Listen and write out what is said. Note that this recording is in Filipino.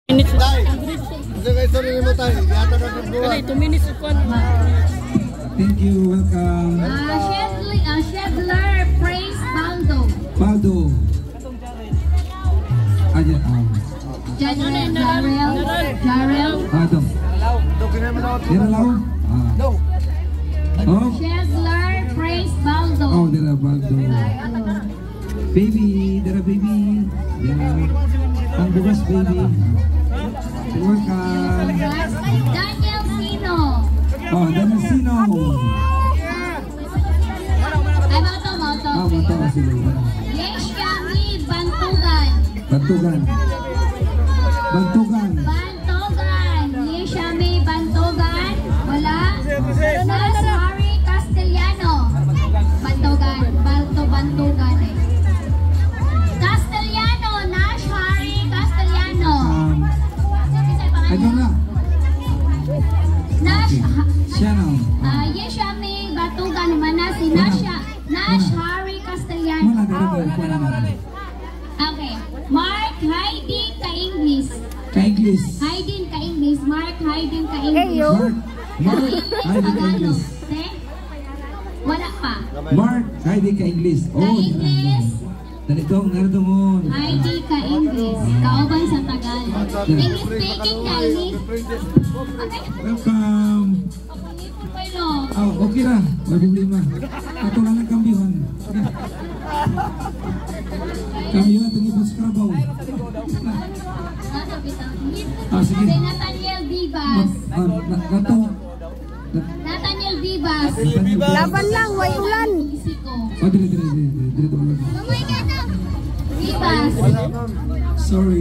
Minutes. Thank you, welcome. Shedler, praise Baldo. Baldo. Ayan, Jarrell. Baldo. Diralaw? Oh. Shedler, praise Baldo. Oh, dira Baldo. Baby, dira baby. Yeah. Ang bugas baby. Welcome. Daniel Sino. Oh, Daniel Sino. Ay, moto. Moto sila. Yeshami Bantugan. Bantugan. Yeshami Bantugan. Wala. Nash Harry Castellano. Bantugan eh. Castellano, Nash Harry Castellano. Ano na? Nash, siya na. Yeshami Bantugan. Mana si Nash Harry Castellano. Okay. Mark Hayden ka-English. Hayden ka-English. Mark Hayden ka-English. Mark Hayden ka-English. Wala pa. Mark Hayden ka-English. Ka-English. Naritong. Hayden ka-English. Kauban sa Tagalog. English speaking ka-English. Okay. Welcome. Okay na. May problema. Ato lang ang kambihan. Kambihan, tingin pa sa Carabaw. Sige. Nathaniel Vivas. Nathaniel Vivas. Laban lang, way ulan. Dire ulan. Vivas. Sorry.